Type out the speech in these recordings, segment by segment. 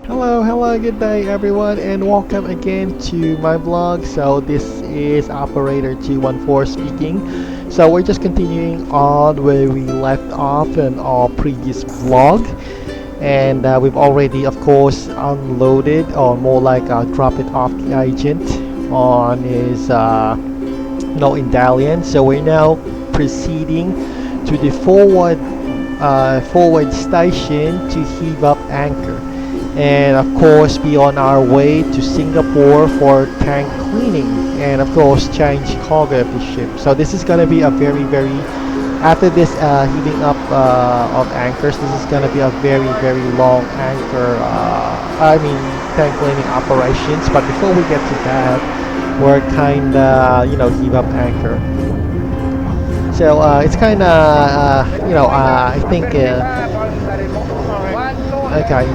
Hello, good day everyone, and welcome again to my vlog. So this is operator 214 speaking. So we're just continuing on where we left off in our previous vlog, and we've already, of course, unloaded, or more like dropped it off the agent on his, in Dalian. So we're now proceeding to the forward station to heave up anchor, and of course be on our way to Singapore for tank cleaning, and of course change cargo of the ship. So this is going to be a very after this heaving up of anchors, this is going to be a very long anchor tank cleaning operations. But before we get to that, we're kind of heave up anchor. So it's kind of I think okay.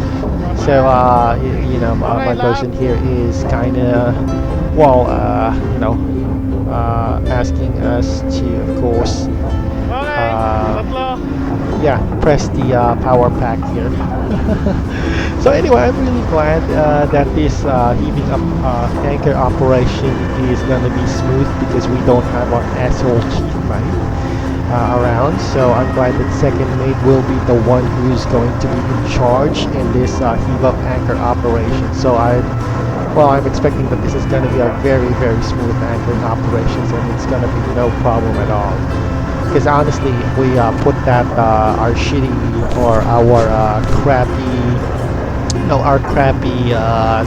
So my person here is kind of asking us to, of course, press the power pack here. So anyway, I'm really glad that this heaving up anchor operation is gonna be smooth, because we don't have our asshole chief mate around. So I'm glad that second mate will be the one who's going to be in charge in this heave up anchor operation. So I'm expecting that this is going to be a very smooth anchoring operations, and it's going to be no problem at all. Because honestly, if we put that our shitty, or our crappy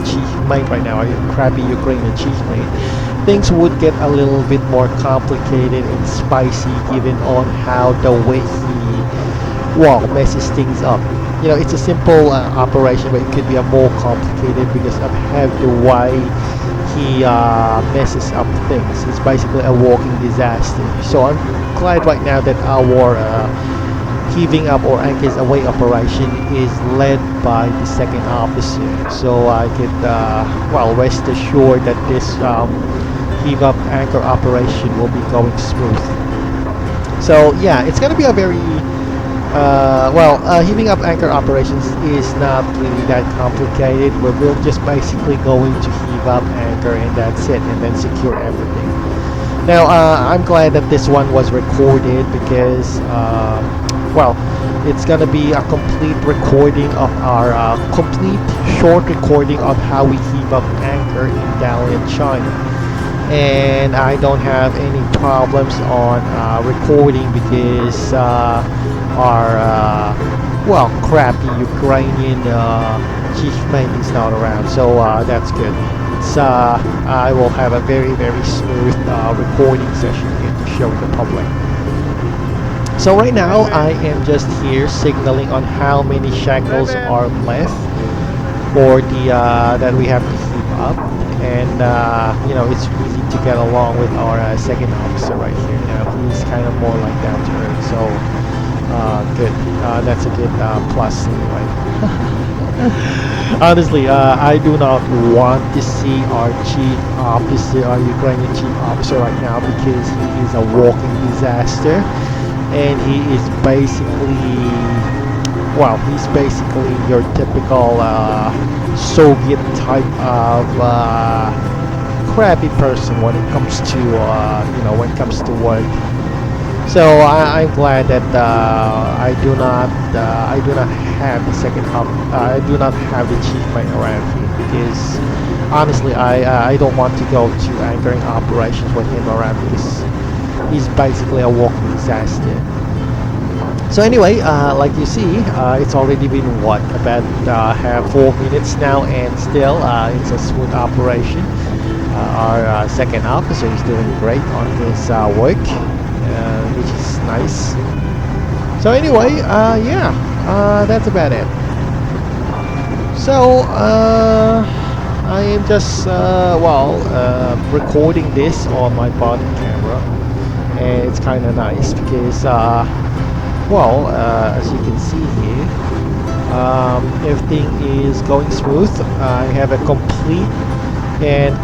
chief mate right now, our crappy Ukrainian chief mate, things would get a little bit more complicated and spicy, given on how the way he messes things up. It's a simple operation, but it could be a more complicated because of how the way he messes up things. It's basically a walking disaster. So I'm glad right now that our heaving up or anchors away operation is led by the second officer. So I could rest assured that this heave up anchor operation will be going smooth. So yeah, it's gonna be a very heaving up anchor operations is not really that complicated. We're just basically going to heave up anchor, and that's it, and then secure everything. Now I'm glad that this one was recorded, because it's gonna be a complete recording of our complete short recording of how we heave up anchor in Dalian, China. And I don't have any problems on recording, because our crappy Ukrainian chief mate is not around. So that's good. I will have a very smooth recording session here to show the public. So right now I am just here signaling on how many shackles are left for the that we have to heave up. And it's easy to get along with our second officer right here. He's kind of more like down to earth, so good. That's a good plus anyway. Honestly, I do not want to see our chief officer, our Ukrainian chief officer right now, because he is a walking disaster, and he is basically your typical Soviet type of crappy person when it comes to work. So I'm glad that I do not have the I do not have the chief mate around here, because honestly I don't want to go to anchoring operations with him around, because he's basically a walking disaster. So anyway, like you see, it's already been about 4 minutes now, and still it's a smooth operation. Our second officer is doing great on his work, which is nice. So anyway, that's about it. So I am just recording this on my body camera, and it's kind of nice, because as you can see here, everything is going smooth. I have a complete and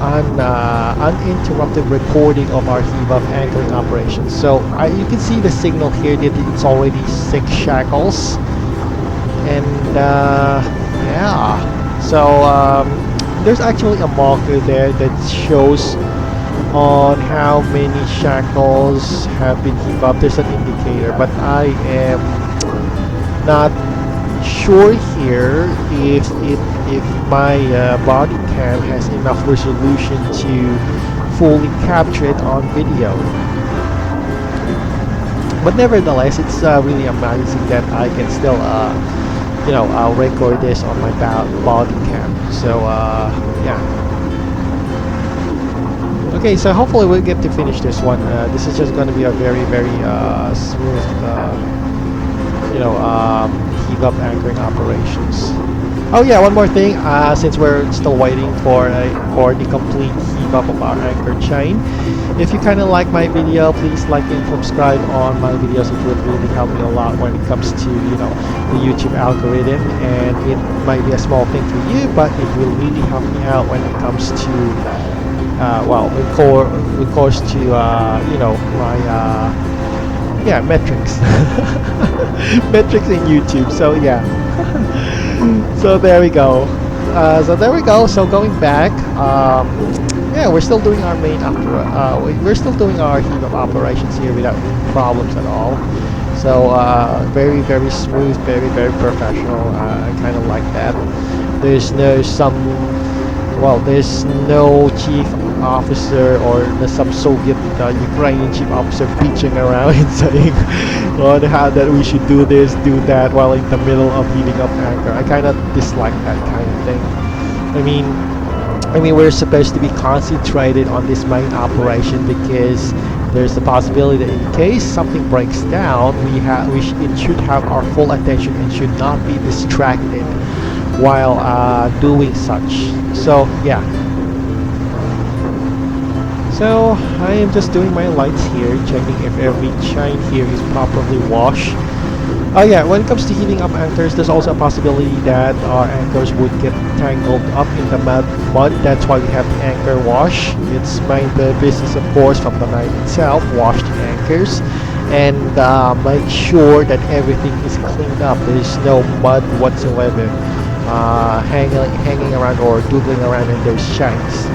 uninterrupted recording of our heave up anchoring operation. So you can see the signal here that it's already 6 shackles, and yeah, So there's actually a marker there that shows on how many shackles have been heaved up. There's an indicator, but I am not sure here if my body cam has enough resolution to fully capture it on video. But nevertheless, it's really amazing that I can still I'll record this on my body cam. So yeah. Okay, so hopefully we'll get to finish this one. This is just going to be a very smooth heave up anchoring operations. Oh yeah, one more thing, since we're still waiting for the complete heave up of our anchor chain. If you kind of like my video, please like and subscribe on my videos. It would really help me a lot when it comes to the YouTube algorithm, and it might be a small thing for you, but it will really help me out when it comes to recourse to my metrics metrics in YouTube. So yeah. So there we go. So going back, yeah, we're still doing our we're still doing our heave up operations here without problems at all. So very smooth, very professional. I kind of like that. There's no chief officer or some Soviet Ukrainian chief officer bitching around and saying on how that we should do this, do that while in the middle of heaving up anchor. I kind of dislike that kind of thing. I mean, we're supposed to be concentrated on this main operation because there's the possibility that in case something breaks down, it should have our full attention and should not be distracted while doing such. So yeah. So I am just doing my lights here, checking if every chain here is properly washed. Oh yeah, when it comes to heating up anchors, there's also a possibility that our anchors would get tangled up in the mud. That's why we have the anchor wash. Its main purpose is, of course, from the night itself, wash the anchors and make sure that everything is cleaned up. There is no mud whatsoever hanging around or doodling around in those shanks.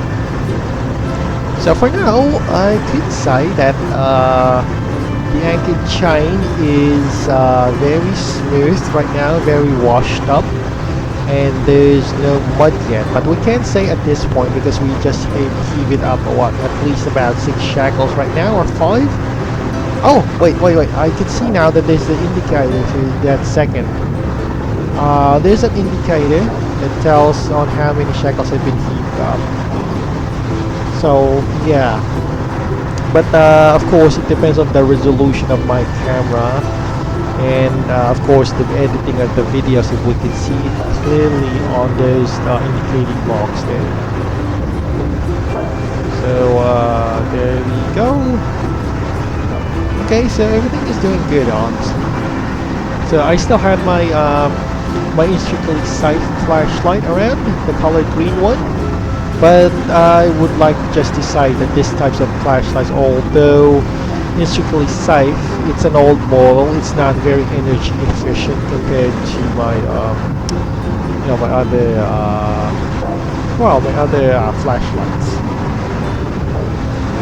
So for now, I could say that the anchor chain is very smooth right now, very washed up, and there's no mud yet. But we can't say at this point because we just heave it up at least about 6 shackles right now, or 5. Oh, wait, I can see now that there's the indicator for that second. There's an indicator that tells on how many shackles have been heaved up. So yeah, but of course it depends on the resolution of my camera, and of course the editing of the videos, if we can see it clearly on those indicating marks there. So there we go. Okay, so everything is doing good, honestly. So I still have my my intricately sight flashlight around, the color green one. But I would like to just decide that this types of flashlights, although intricately safe, it's an old model. It's not very energy efficient compared to my my other flashlights.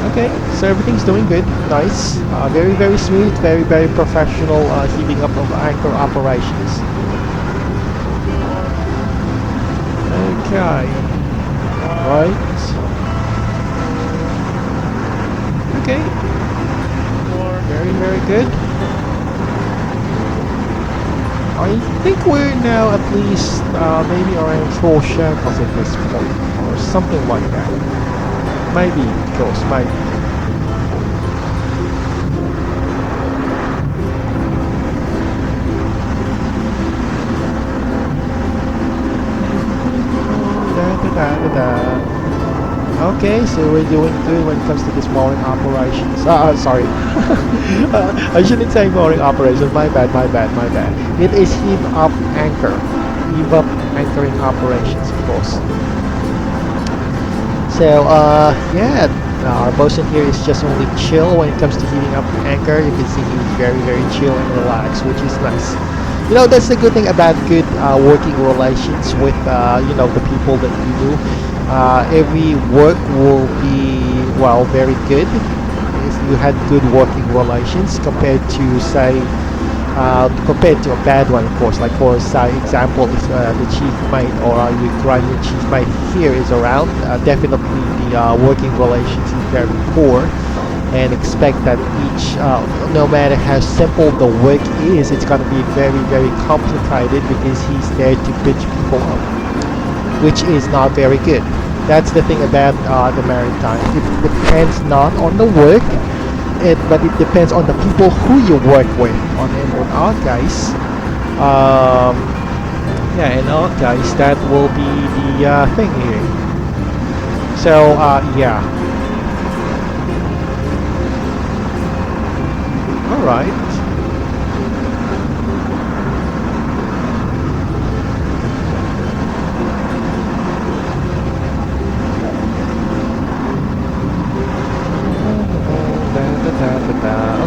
Okay, so everything's doing good, nice, very smooth, very professional heaving up of anchor operations. Okay. Right. Okay. Very good. I think we're now at least maybe around 4 shackles at this point, or something like that. Maybe close, maybe. Okay, so we're doing good when it comes to this mooring operations. Sorry. I shouldn't say mooring operations. My bad. It is heave up anchoring operations, of course. So yeah, our bosun here is just only chill when it comes to heating up the anchor. You can see he's very chill and relaxed, which is nice. You know, that's the good thing about good working relations with the people that you do. Every work will be, well, very good if you had good working relations compared to a bad one, of course. Like for example, if the chief mate or our Ukrainian chief mate here is around, definitely the working relations is very poor, and expect that no matter how simple the work is, it's going to be very, very complicated because he's there to bitch people up, which is not very good. That's the thing about the Maritime. It depends not on the work, but it depends on the people who you work with. In our case, that will be the thing here. So yeah. All right.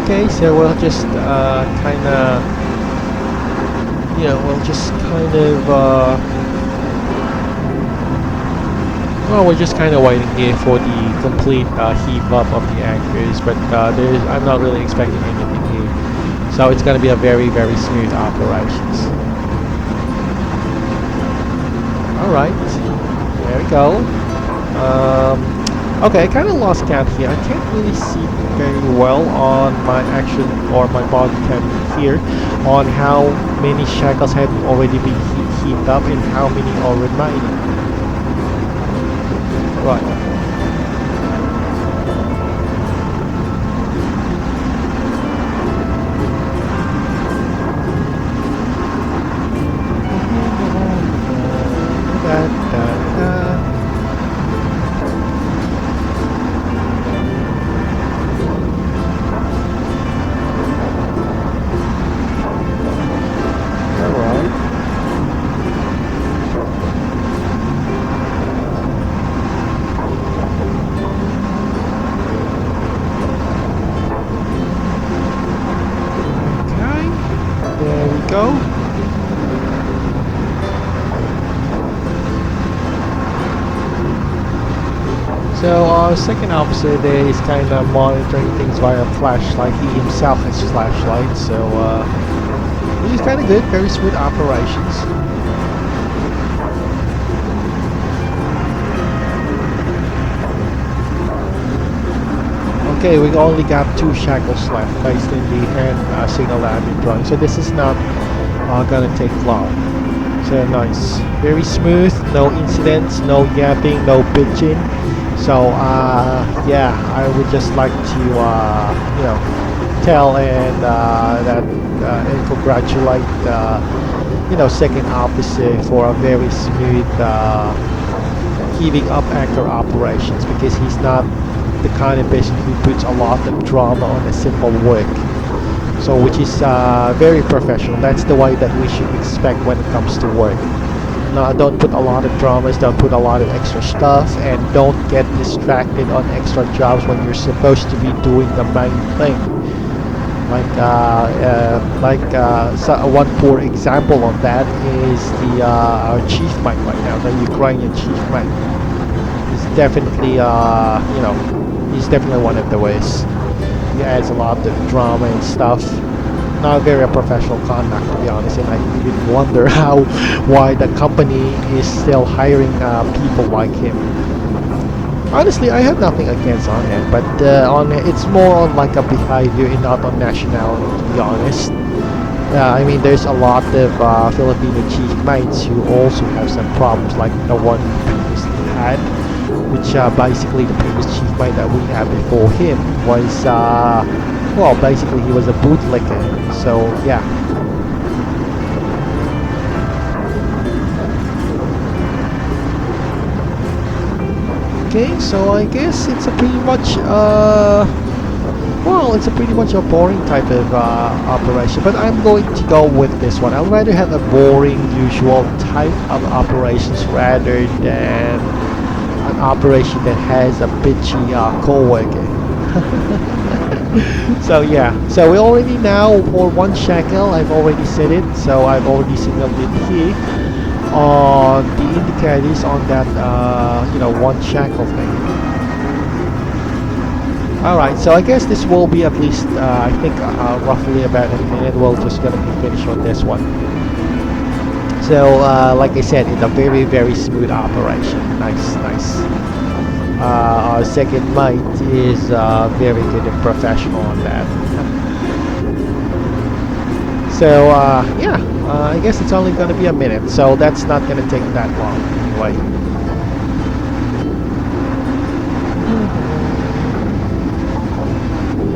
Okay, so we'll just kind of, we're just kind of waiting here for the complete heave up of the anchors, but I'm not really expecting anything here, so it's going to be a very, very smooth operations. All right, there we go. Okay, I kind of lost count here. I can't really see very well on my action or my body cam here on how many shackles have already been heaved up and how many are remaining. Right. Go. So our second officer there is kind of monitoring things via flashlight. He himself has flashlight, so which is kind of good. Very smooth operations. Okay, we only got 2 shackles left based in the hand signal that I've been drawing. So this is not gonna take long. So nice, very smooth, no incidents, no yapping, no bitching. So yeah, I would just like to tell and congratulate second officer for a very smooth heaving up anchor operations, because he's not the kind of person who puts a lot of drama on a simple work. So which is very professional. That's the way that we should expect when it comes to work. No, don't put a lot of dramas, don't put a lot of extra stuff, and don't get distracted on extra jobs when you're supposed to be doing the main thing. So one poor example of that is our chief mate right now, the Ukrainian chief mate. He's definitely he's definitely one of the ways. He adds a lot of drama and stuff. Not very professional conduct, to be honest, and I even wonder why the company is still hiring people like him. Honestly, I have nothing against on him, but it's more on like a behavior and not on nationality, to be honest. I mean, there's a lot of Filipino chief mates who also have some problems, like the one we previously had, which basically the previous chief mate that we had before him was basically he was a bootlicker. So yeah. Okay, so I guess it's a pretty much a boring type of operation, but I'm going to go with this one. I'd rather have a boring, usual type of operations rather than an operation that has a bitchy co-worker. So yeah, so we already now for 1 shekel I've already set it, so I've already signaled it here on the indicators on that 1 shekel thing. Alright, so I guess this will be at least I think roughly about a minute. We're just gonna be finished on this one. So like I said, it's a very very smooth operation. Nice. Our second mate is very good and professional on that. So yeah, I guess it's only going to be a minute, so that's not going to take that long anyway.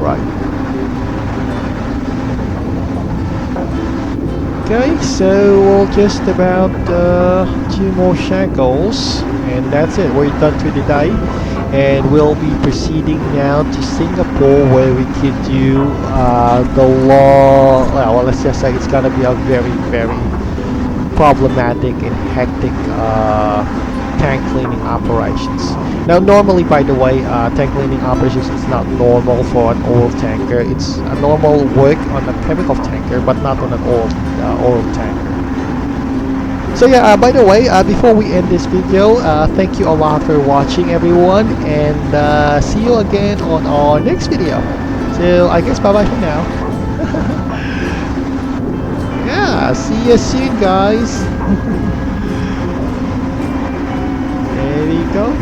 Right. Okay, so we'll just about 2 more shekels, and that's it. We're done for the day, and we'll be proceeding now to Singapore, where we could do the law. Well, let's just say it's gonna be a very, very problematic and hectic tank cleaning operations. Now, normally, by the way, tank cleaning operations is not normal for an oil tanker. It's a normal work on a chemical tanker, but not on an oil tanker. So yeah, by the way, before we end this video, thank you a lot for watching, everyone, and see you again on our next video. So I guess bye-bye for now. Yeah, see you soon, guys. There we go.